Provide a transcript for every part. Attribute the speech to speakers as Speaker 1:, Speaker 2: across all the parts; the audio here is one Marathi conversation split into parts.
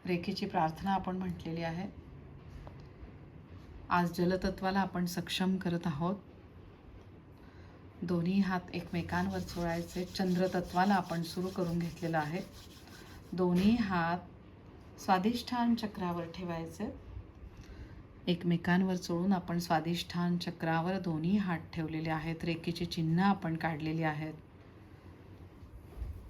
Speaker 1: रेखीची प्रार्थना आपण म्हटलेली आहे. आज जलतत्वाला आपण सक्षम करत आहोत. दोन्ही हात एकमेकांवर चोळायचे. चंद्रतत्वाला आपण सुरू करून घेतलेलं आहे. दोन्ही हात स्वादिष्ठान चक्रावर ठेवायचे. एकमेकांवर चोळून आपण स्वादिष्ठान चक्रावर दोन्ही हात ठेवलेले आहेत. रेखीची चिन्ह आपण काढलेली आहेत.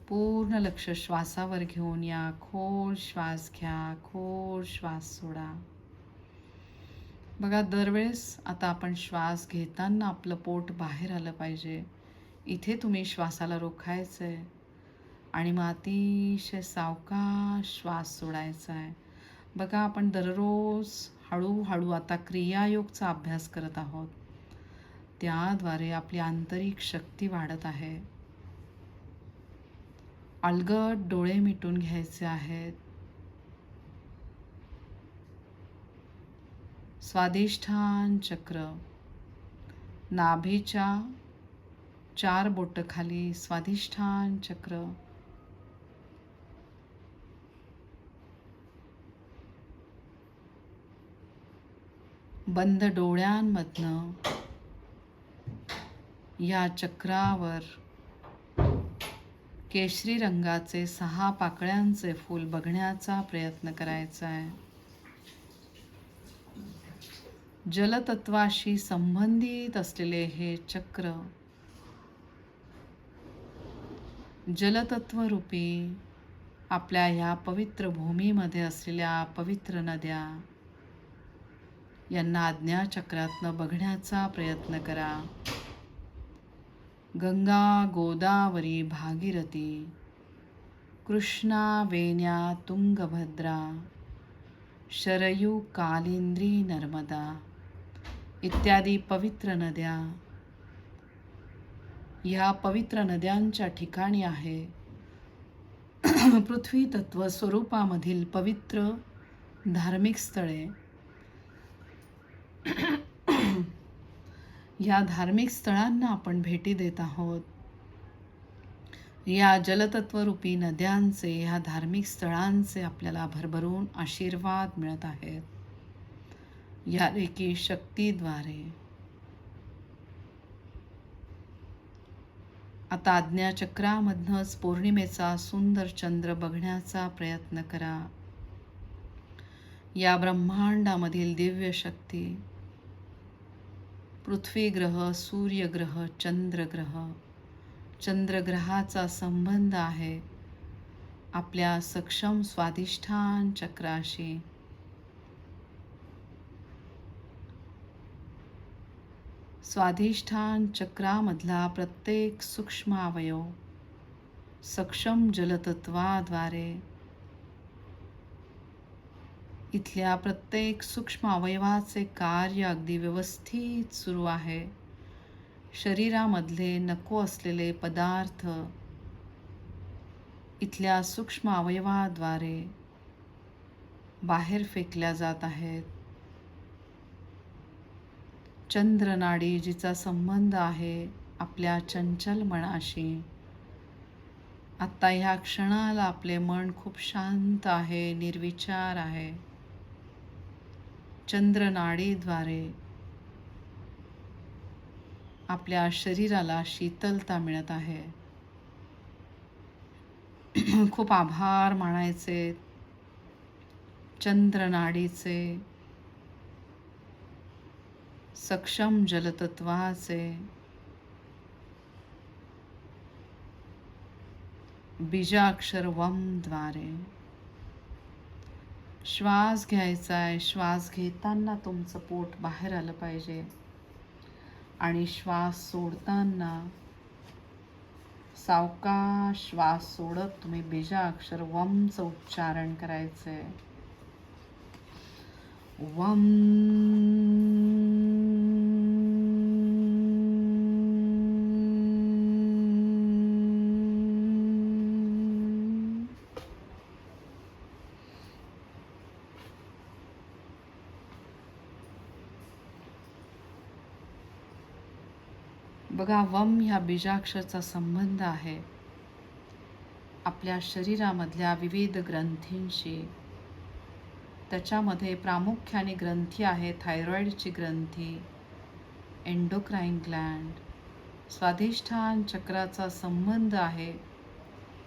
Speaker 1: पूर्ण लक्ष श्वासावर घेऊन या. खोल श्वास घ्या, खोल श्वास सोडा. बघा, दरवेळेस आता आपण श्वास घेताना आपलं पोट बाहेर आलं पाहिजे. इथे तुम्ही श्वासाला रोखायचं आहे आणि मग अतिशय सावकाश श्वास सोडायचा आहे. बघा, आपण दररोज हळूहळू आता क्रियायोगचा अभ्यास करत आहोत. त्याद्वारे आपली आंतरिक शक्ती वाढत आहे. अलगद डोळे मिटून घ्यायचे आहेत. स्वादिष्ठान चक्र, नाभीच्या 4 बोटं खाली स्वादिष्ठान चक्र. बंद डोळ्यांमधनं या चक्रावर केशरी रंगाचे 6 पाकळ्यांचे फूल बघण्याचा प्रयत्न करायचा आहे. जलतत्वाशी संबंधित असलेले हे चक्र जलतत्वरूपी आपल्या ह्या पवित्र भूमीमध्ये असलेल्या पवित्र नद्या यांना आज्ञाचक्रातनं बघण्याचा प्रयत्न करा. गंगा, गोदावरी, भागीरथी, कृष्णा, वेण्या, तुंगभद्रा, शरयू, कालिंदी, नर्मदा इत्यादी पवित्र नद्या ह्या पवित्र नद्यांच्या ठिकाणी आहे पृथ्वी तत्व स्वरूपामधील पवित्र धार्मिक स्थळे. या धार्मिक स्थळांना आपण भेटी देत आहोत. या जलतत्वरूपी नद्यांचे, ह्या धार्मिक स्थळांचे आपल्याला भरभरून आशीर्वाद मिळत आहेत या रेखी शक्तीद्वारे. आता आज्ञाचक्रामधनंच पौर्णिमेचा सुंदर चंद्र बघण्याचा प्रयत्न करा. या ब्रह्मांडामधील दिव्य शक्ती, पृथ्वी ग्रह, सूर्यग्रह, चंद्रग्रह, चंद्रग्रहाचा संबंध आहे आपल्या सक्षम स्वादिष्ठान चक्राशी. स्वादिष्ठान चक्रामधला प्रत्येक सूक्ष्म अवयव सक्षम जलतत्वाद्वारे इथल्या प्रत्येक सूक्ष्म अवयवाचे कार्य अगदी व्यवस्थित सुरू आहे. शरीरामधले नको असलेले पदार्थ इथल्या सूक्ष्म अवयवाद्वारे बाहेर फेकल्या जात आहेत. चंद्रनाडी, जिचा संबंध आहे आपल्या चंचल मनाशी, आत्ता ह्या क्षणाला आपले मन खूप शांत आहे, निर्विचार आहे. चंद्रनाडीद्वारे आपल्या शरीराला शीतलता मिळत आहे. खूप आभार मानायचे चंद्रनाडीचे, सक्षम जलतत्वाचे. बीजाक्षर वम द्वारे श्वास घ्यायचा आहे. श्वास घेताना तुमचं पोट बाहेर आलं पाहिजे आणि श्वास सोडताना सावकाश श्वास सोडत तुम्ही बीजाक्षर वमचं उच्चारण करायचंय. वम. बघा, वम ह्या बीजाक्षराचा संबंध आहे आपल्या शरीरामधल्या विविध ग्रंथींशी. त्याच्यामध्ये प्रामुख्याने ग्रंथी आहे थायरॉईडची ग्रंथी, एंडोक्राईन ग्लँड. स्वाधिष्ठान चक्राचा संबंध आहे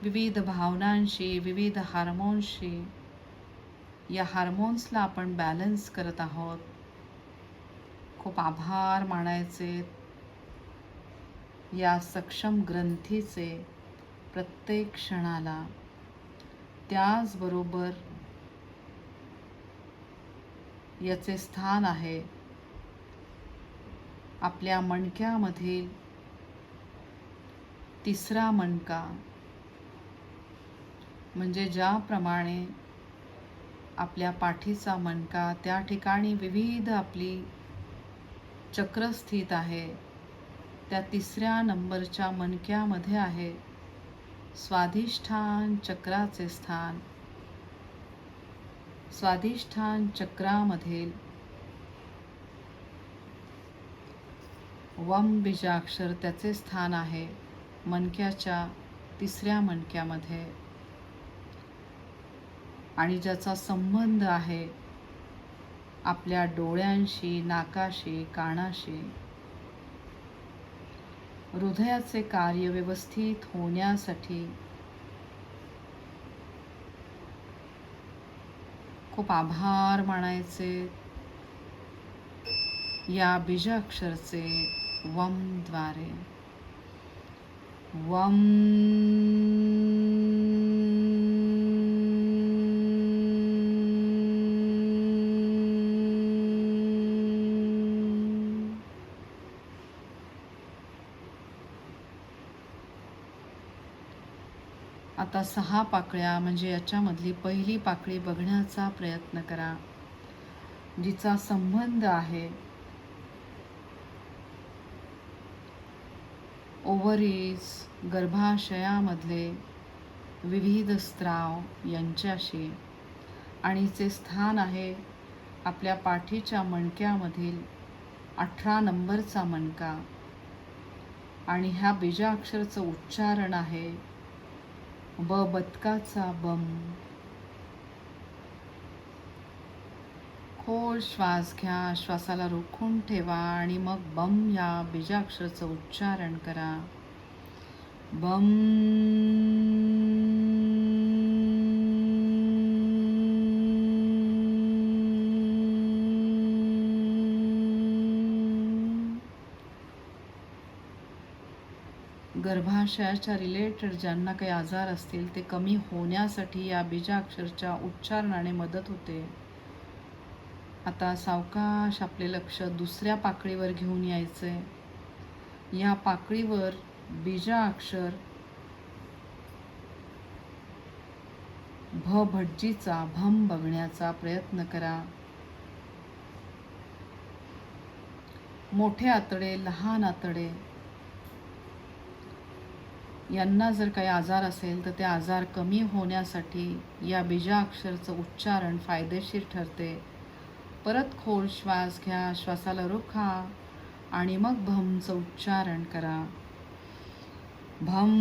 Speaker 1: विविध भावनांशी, विविध हार्मोन्सशी. या हार्मोन्सला आपण बॅलन्स करत आहोत. खूप आभार मानायचे या सक्षम ग्रंथीचे प्रत्येक क्षणाला. त्याचबरोबर याचे स्थान आहे आपल्या मणक्यामधील तिसरा मणका. म्हणजे ज्याप्रमाणे आपल्या पाठीचा मणका, त्या ठिकाणी विविध आपली चक्र स्थित आहे. त्या तिसऱ्या नंबरच्या मणक्यामध्ये आहे स्वाधिष्ठान चक्राचे स्थान. स्वाधिष्ठान चक्रामधील वम बीजाक्षर त्याचे स्थान आहे मणक्याच्या तिसऱ्या मणक्यामध्ये, आणि ज्याचा संबंध आहे आपल्या डोळ्यांशी, नाकाशी, कानाशी. हृदयाचे कार्य व्यवस्थित होण्यासाठी खूप आभार मानायचे या बीजाक्षरचे वमद्वारे. वम. आता 6 पाकळ्या म्हणजे याच्यामधली पहिली पाकळी बघण्याचा प्रयत्न करा, जिचा संबंध आहे ओव्हरीज, गर्भाशयामधले विविध स्त्राव यांच्याशी, आणि चे स्थान आहे आपल्या पाठीच्या मणक्यामधील 18 नंबरचा मणका. आणि ह्या बीजाक्षरचं उच्चारण आहे ब बदकाचा बम. खोल श्वास घ्या, श्वासाला रोखून ठेवा आणि मग बम या बीजाक्षरचं उच्चारण करा. बम. गर्भाशयाच्या रिलेटेड ज्यांना काही आजार असतील ते कमी होण्यासाठी या बीजाक्षरच्या उच्चारणाने मदत होते. आता सावकाश आपले लक्ष दुसऱ्या पाकळीवर घेऊन यायचे. या पाकळीवर बीजाक्षर भ भटजीचा भम बघण्याचा प्रयत्न करा. मोठे आतडे, लहान आतडे यांना जर काही आजार असेल तर ते आजार कमी होण्यासाठी या बीजाक्षरचं उच्चारण फायदेशीर ठरते. परत खोल श्वास घ्या, श्वासाला रोखा आणि मग भमचं उच्चारण करा. भम.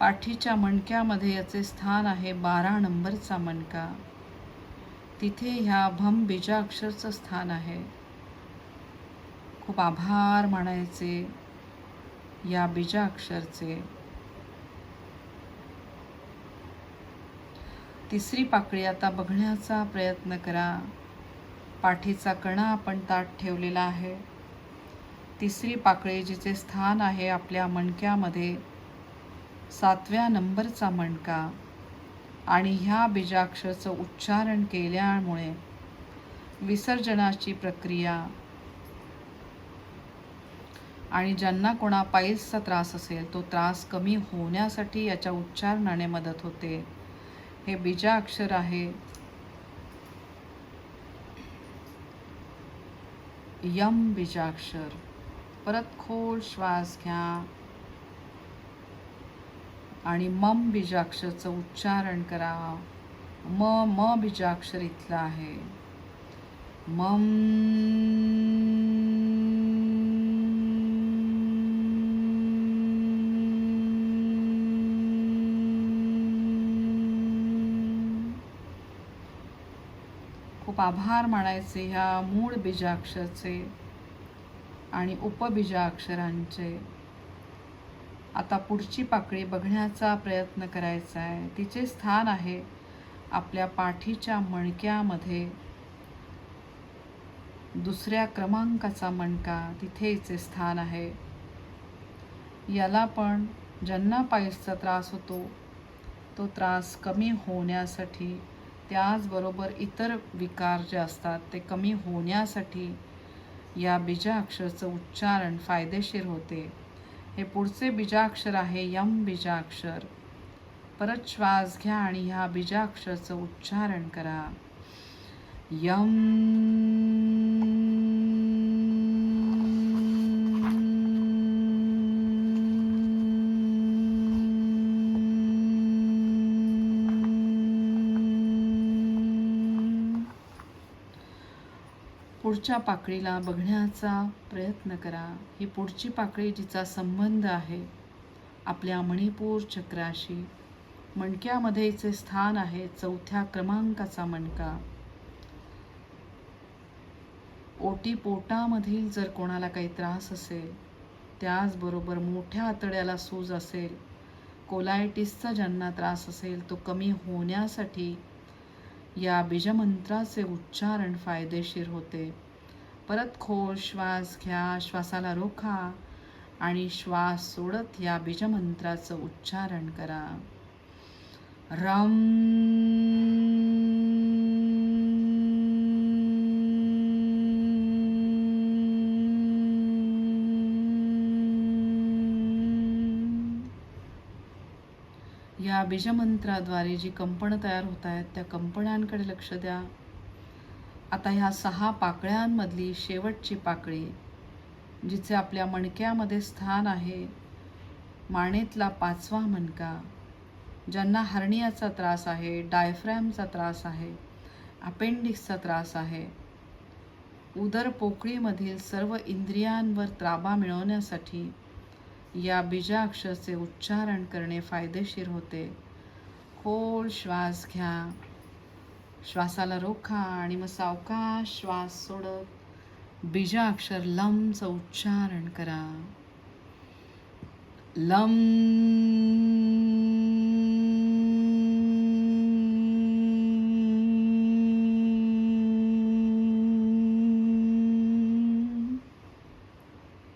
Speaker 1: पाठीच्या मणक्यामध्ये याचे स्थान आहे 12 नंबरचा मणका. तिथे ह्या भम बीजाक्षरचं स्थान आहे. खूप आभार मानायचे या बीजाक्षरचे. तिसरी पाकळी आता बघण्याचा प्रयत्न करा. पाठीचा कणा आपण ताठ ठेवलेला आहे. तिसरी पाकळी जिचे स्थान आहे आपल्या मणक्यामध्ये 7व्या नंबरचा मणका, आणि ह्या बीजाक्षरचं उच्चारण केल्यामुळे विसर्जनाची प्रक्रिया आणि ज्यांना कोणा पाईल्सचा त्रास असेल तो त्रास कमी होण्यासाठी याच्या उच्चारणाने मदत होते. हे बीजाक्षर आहे यम बीजाक्षर. परत खोल श्वास घ्या आणि मम बीजाक्षरचं उच्चारण करा. म बीजाक्षर इथलं आहे. मम. खूप आभार मानायचे ह्या मूळ बीजाक्षरचे आणि उपबीजाक्षरांचे. आता पुढची पाकळी बघण्याचा प्रयत्न करायचा आहे. तिचे स्थान आहे आपल्या पाठीच्या मणक्यामध्ये. दुसऱ्या क्रमांकाचा मणका तिथे हिचे स्थान आहे. याला पण ज्यांना पायल्सचा त्रास होतो तो त्रास कमी होण्यासाठी, त्याचबरोबर इतर विकार जे असतात ते कमी होण्यासाठी या बीजाक्षराचं उच्चारण फायदेशीर होते. हे पुढचे बीजाक्षर आहे यम बीजाक्षर. परत श्वास घ्या आणि ह्या बीजाक्षराचं उच्चारण करा. यम. पुढच्या पाकळीला बघण्याचा प्रयत्न करा. ही पुढची पाकळी जिचा संबंध आहे आपल्या मणिपूर चक्राशी. मणक्यामध्ये हिचे स्थान आहे चौथ्या क्रमांकाचा मणका. ओटीपोटामधील जर कोणाला काही त्रास असेल, त्याचबरोबर मोठ्या आतड्याला सूज असेल, कोलायटिसचा ज्यांना त्रास असेल तो कमी होण्यासाठी या बीजमंत्राचे उच्चारण फायदेशीर होते. परत खोल श्वास घ्या, श्वासाला रोखा आणि श्वास सोडत या बीजमंत्राचं उच्चारण करा. रम. या बीजमंत्राद्वारे जी कंपनं तयार होत आहेत त्या कंपनांकडे लक्ष द्या. आता ह्या 6 पाकळ्यांमधली शेवटची पाकळी जिचे आपल्या मणक्यामध्ये स्थान आहे, मानेतला 5वा मणका. ज्यांना हर्नियाचा त्रास आहे, डायफ्रॅमचा त्रास आहे, अपेंडिक्सचा त्रास आहे, उदर पोकळीमधील सर्व इंद्रियांवर ताबा मिळवण्यासाठी या बीजाक्षराचे उच्चारण करणे फायदेशीर होते. खोल श्वास घ्या, श्वासाला रोखा आणि मग सावकाश श्वास सोडत बीजाक्षर लमचं उच्चारण करा. लम.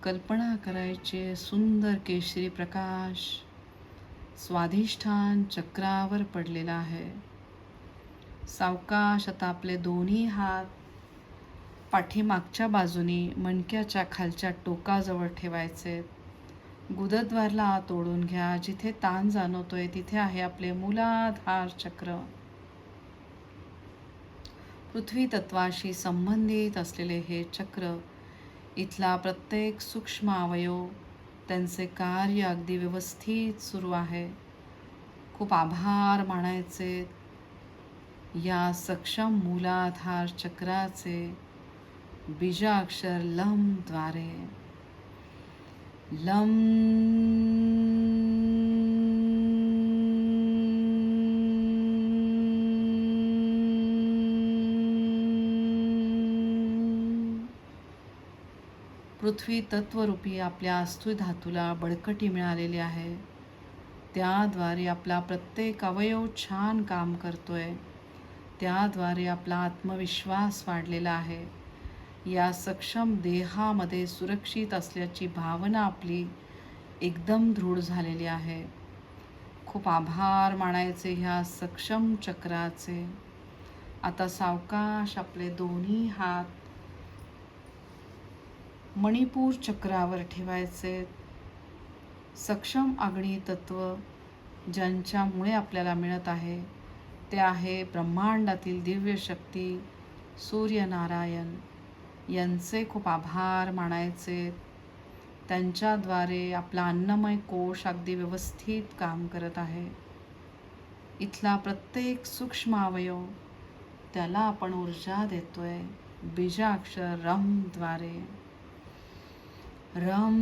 Speaker 1: कल्पना करायचे सुंदर केशरी प्रकाश स्वाधिष्ठान चक्रावर पडलेला आहे. सावकाश आता आपले दोन्ही हात पाठीमागच्या बाजूनी मणक्याच्या खालच्या टोकाजवळ ठेवायचे. गुदद्वारला आत ओढून घ्या. जिथे ताण जाणवतोय तिथे आहे आपले मूलाधार चक्र. पृथ्वी तत्वाशी संबंधित असलेले हे चक्र, इथला प्रत्येक सूक्ष्म अवयव त्यांचे कार्य अगदी व्यवस्थित सुरू आहे. खूप आभार मानायचे या सक्षम मूलाधार चक्राचे बीजाक्षर लमद्वारे. लम. पृथ्वी तत्वरूपी आपल्या अस्थि धातूला बळकटी मिळालेली आहे. त्याद्वारे आपला प्रत्येक अवयव छान काम करतोय. त्याद्वारे आपला आत्मविश्वास वाढलेला आहे. या सक्षम देहामध्ये सुरक्षित असल्याची भावना आपली एकदम दृढ झालेली आहे. खूप आभार मानायचे ह्या सक्षम चक्राचे. आता सावकाश आपले दोन्ही हात मणिपूर चक्रावर ठेवायचे. सक्षम अग्नी तत्व ज्यांच्यामुळे आपल्याला मिळत आहे ते आहे ब्रह्मांडातील दिव्य शक्ती सूर्यनारायण. यांचे खूप आभार मानायचे. त्यांच्याद्वारे आपला अन्नमय कोश अगदी व्यवस्थित काम करत आहे. इथला प्रत्येक सूक्ष्म अवयव त्याला आपण ऊर्जा देतोय बीजाक्षर रम द्वारे. रम.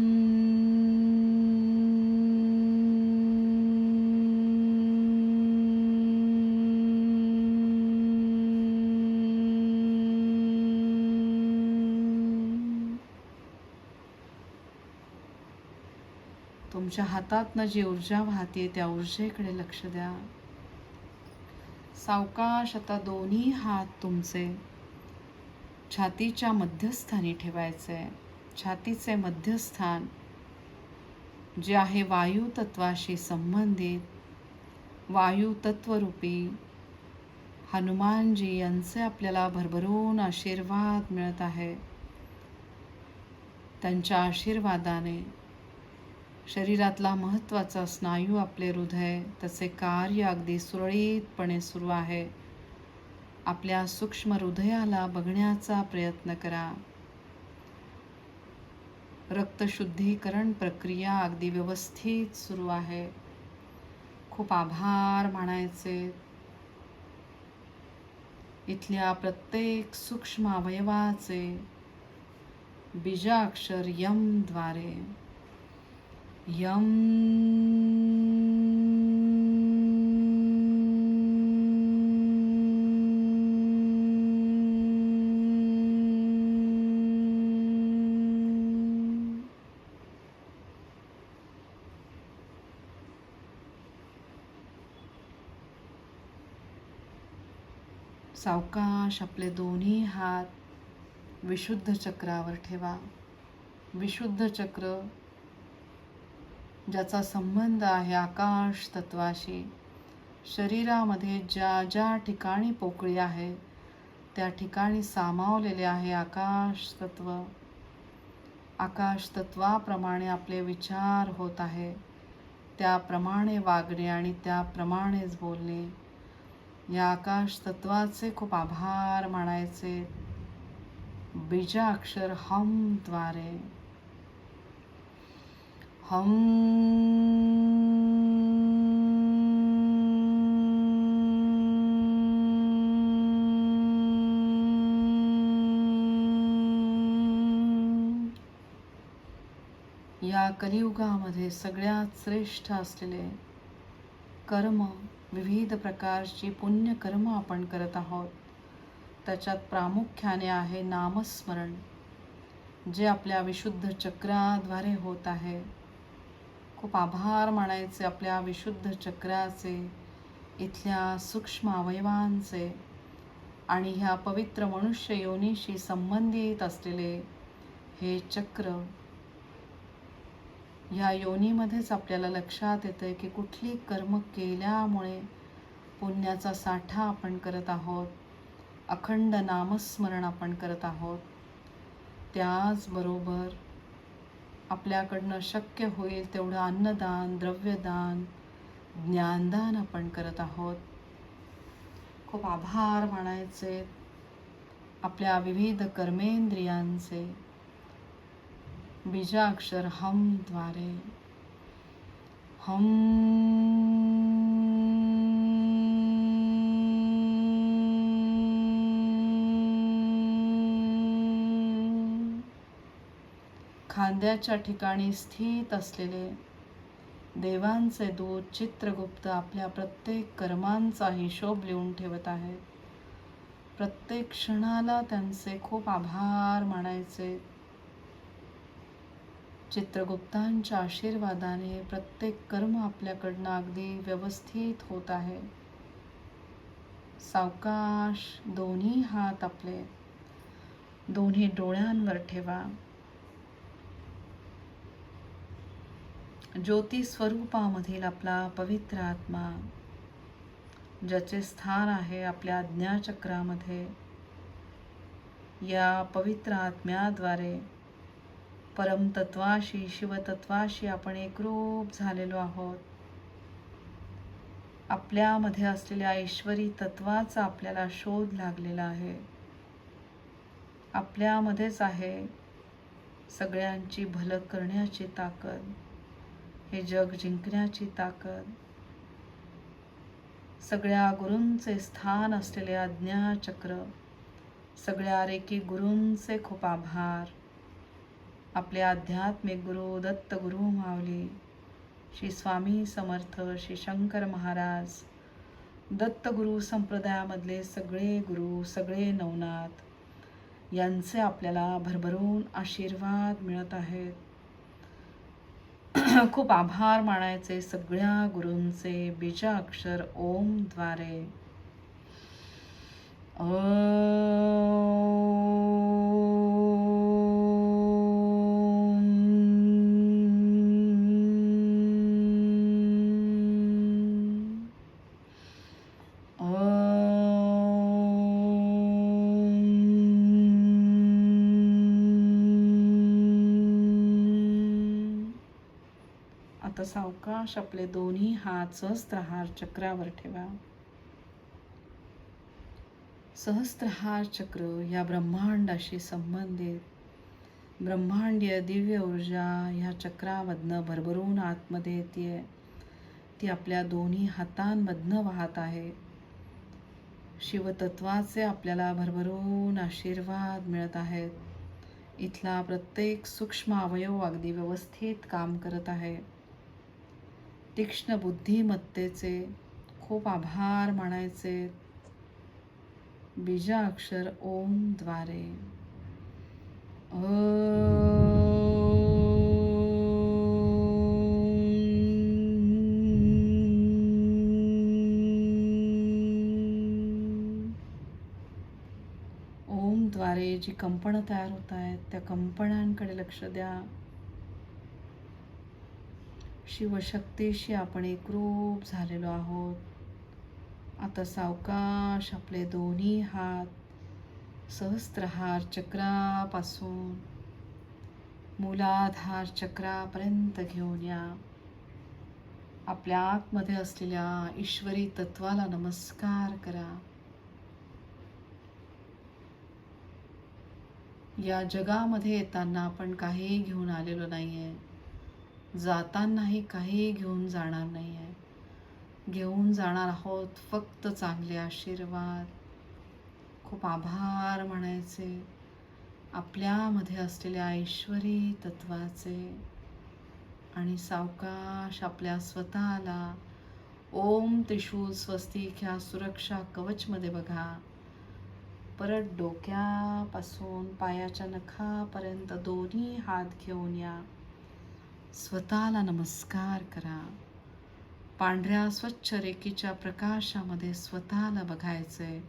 Speaker 1: तुमच्या हातातनं जी ऊर्जा वाहते त्या ऊर्जेकडे लक्ष द्या. सावकाश आता दोन्ही हात तुमचे छातीच्या मध्यस्थानी ठेवायचे. छातीचे मध्यस्थान जे आहे वायू तत्वाशी संबंधित, वायू तत्वरूपी हनुमानजी यांचे आपल्याला भरभरून आशीर्वाद मिळत आहे. त्यांच्या आशीर्वादाने शरीरातला महत्त्वाचा स्नायू आपले हृदय त्याचे कार्य अगदी सुरळीतपणे सुरू आहे. आपल्या सूक्ष्म हृदयाला बघण्याचा प्रयत्न करा. रक्तशुद्धीकरण प्रक्रिया अगदी व्यवस्थित सुरू आहे. खूप आभार मानायचे इथल्या प्रत्येक सूक्ष्म अवयवाचे बीजाक्षर यम द्वारे. यम. सावकाश आपले दोन्ही हात विशुद्ध चक्रावर ठेवा. विशुद्ध चक्र ज्याचा संबंध आहे आकाश तत्वाशी. शरीरामध्ये ज्या ज्या ठिकाणी पोकळी आहे त्या ठिकाणी सामावलेले आहे आकाश तत्व. आकाश तत्वाप्रमाणे आपले विचार होत आहे, त्याप्रमाणे वागणे आणि त्याप्रमाणेच बोलणे. या आकाश तत्वाचे खूप आभार मानायचे बीजाक्षर हम द्वारे. हम. या कलियुगामध्ये सगळ्यात श्रेष्ठ असलेले कर्म, विविध प्रकारची पुण्यकर्म आपण करत आहोत. त्याच्यात प्रामुख्याने आहे नामस्मरण, जे आपल्या विशुद्ध चक्राद्वारे होत आहे. खूप आभार मानायचे आपल्या विशुद्ध चक्राचे, इथल्या सूक्ष्म अवयवांचे आणि ह्या पवित्र मनुष्य योनीशी संबंधित असलेले हे चक्र. ह्या योनीमध्येच आपल्याला लक्षात येतं की कुठली कर्म केल्यामुळे पुण्याचा साठा आपण करत आहोत, अखंड नामस्मरण आपण करत आहोत. त्याचबरोबर आपल्याकडनं शक्य होईल तेवढं अन्नदान, द्रव्यदान, ज्ञानदान आपण करत आहोत. खूप आभार मानायचे आपल्या विविध कर्मेंद्रियांचे बीजाक्षर हम द्वारे. हम. खांद्याच्या ठिकाणी स्थित असलेले देवांचे दूत चित्रगुप्त आपल्या प्रत्येक कर्मांचा हिशोब लिहून ठेवत आहेत. प्रत्येक क्षणाला त्यांचे खूप आभार मानायचे. चित्रगुप्तांच्या आशीर्वादाने प्रत्येक कर्म आपल्याकडनं अगदी व्यवस्थित होत आहे. सावकाश दोन्ही हात आपले दोन्ही डोळ्यांवर ठेवा. ज्योती स्वरूपामधील आपला पवित्र आत्मा, ज्याचे स्थान आहे आपल्या आज्ञाचक्रामध्ये, या पवित्र आत्म्याद्वारे परमतत्वाशी, शिवतत्वाशी आपण एकरूप झालेलो आहोत. आपल्यामध्ये असलेल्या ईश्वरी तत्वाचा आपल्याला शोध लागलेला आहे. आपल्यामध्येच आहे सगळ्यांची भलं करण्याची ताकद, हे जग जिंकण्याची ताकद. सगळ्या गुरूंचे स्थान असलेले आज्ञाचक्र, सगळ्या रेकी गुरूंचे खूप आभार. आपले आध्यात्मिक गुरु दत्त गुरु माऊली, श्री स्वामी समर्थ, श्री शंकर महाराज, दत्तगुरु संप्रदायामधले सगळे गुरु, सगळे नवनाथ यांचे आपल्याला भरभरून आशीर्वाद मिळत आहेत. खूप आभार मानायचे सगळ्या गुरूंचे बीजाक्षर ओम द्वारे. आता सावकाश आपले दोन्ही हात सहस्त्रहार चक्रावर ठेवा. सहस्त्रहार चक्र या ब्रह्मांडाशी संबंधित ब्रह्मांडीय दिव्य ऊर्जा ह्या चक्रामधनं भरभरून आतमध्ये येते. ती आपल्या दोन्ही हातांमधनं वाहत आहे. शिवतत्वाचे आपल्याला भरभरून आशीर्वाद मिळत आहेत. इथला प्रत्येक सूक्ष्म अवयव अगदी व्यवस्थित काम करत आहे. तीक्ष्ण बुद्धिमत्तेचे खूप आभार मानायचे बीजाक्षर ओम द्वारे. ओम द्वारे जी कंपनं तयार होत आहेत त्या कंपनांकडे लक्ष द्या. शिवशक्तीशी आपण एकरूप झालेलो आहोत. आता सावकाश आपले दोन्ही हात सहस्त्रहार चक्रापासून मूलाधार चक्रापर्यंत घेऊन या. आपल्या आतमध्ये असलेल्या ईश्वरी तत्वाला नमस्कार करा. या जगामध्ये येताना आपण काही घेऊन आलेलो नाहीये. जातानाही काही घेऊन जाणार नाहीये. घेऊन जाणार आहोत फक्त चांगले आशीर्वाद. खूप आभार म्हणायचे आपल्यामध्ये असलेल्या ईश्वरी तत्वाचे. आणि सावकाश आपल्या स्वतःला ओम त्रिशूल स्वस्तिक ह्या सुरक्षा कवचमध्ये बघा. परत डोक्यापासून पायाच्या नखापर्यंत दोन्ही हात घेऊन या. स्वतःला नमस्कार करा. पांढऱ्या स्वच्छ रेखेच्या प्रकाशामध्ये स्वतःला बघायचे.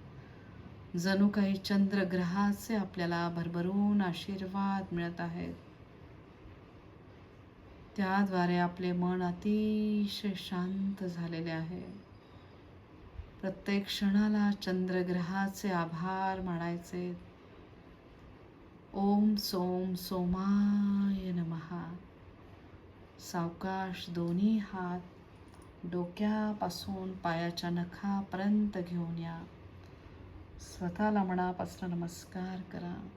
Speaker 1: जणू काही चंद्रग्रहाचे आपल्याला भरभरून आशीर्वाद मिळत आहेत. त्याद्वारे आपले मन अतिशय शांत झालेले आहे. प्रत्येक क्षणाला चंद्रग्रहाचे आभार मानायचे. ओम सोम सोमाय नमः. सावकाश दोन्ही हात डोक्यापासून पायाच्या नखापर्यंत घेऊन या. स्वतःला मनापासून नमस्कार करा.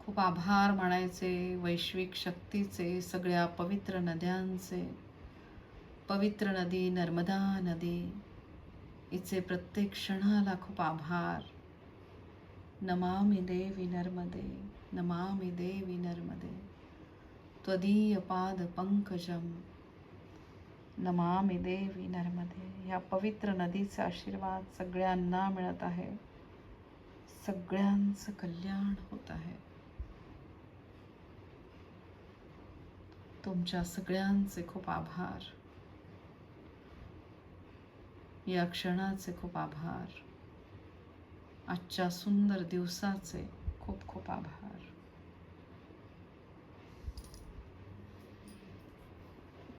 Speaker 1: खूप आभार मानायचे वैश्विक शक्तीचे, सगळ्या पवित्र नद्यांचे. पवित्र नदी नर्मदा नदी, हिचे प्रत्येक क्षणाला खूप आभार. नमामि देवी नर्मदे, नमामि देवी नर्मदे, त्वदीय पाद पंकजम, नमामि देवी नर्मदे. ह्या पवित्र नदीचा आशीर्वाद सगळ्यांना मिळत आहे. सगळ्यांचं कल्याण होत आहे. तुमच्या सगळ्यांचे खूप आभार. या क्षणाचे खूप आभार. आजच्या सुंदर दिवसाचे खूप खूप आभार.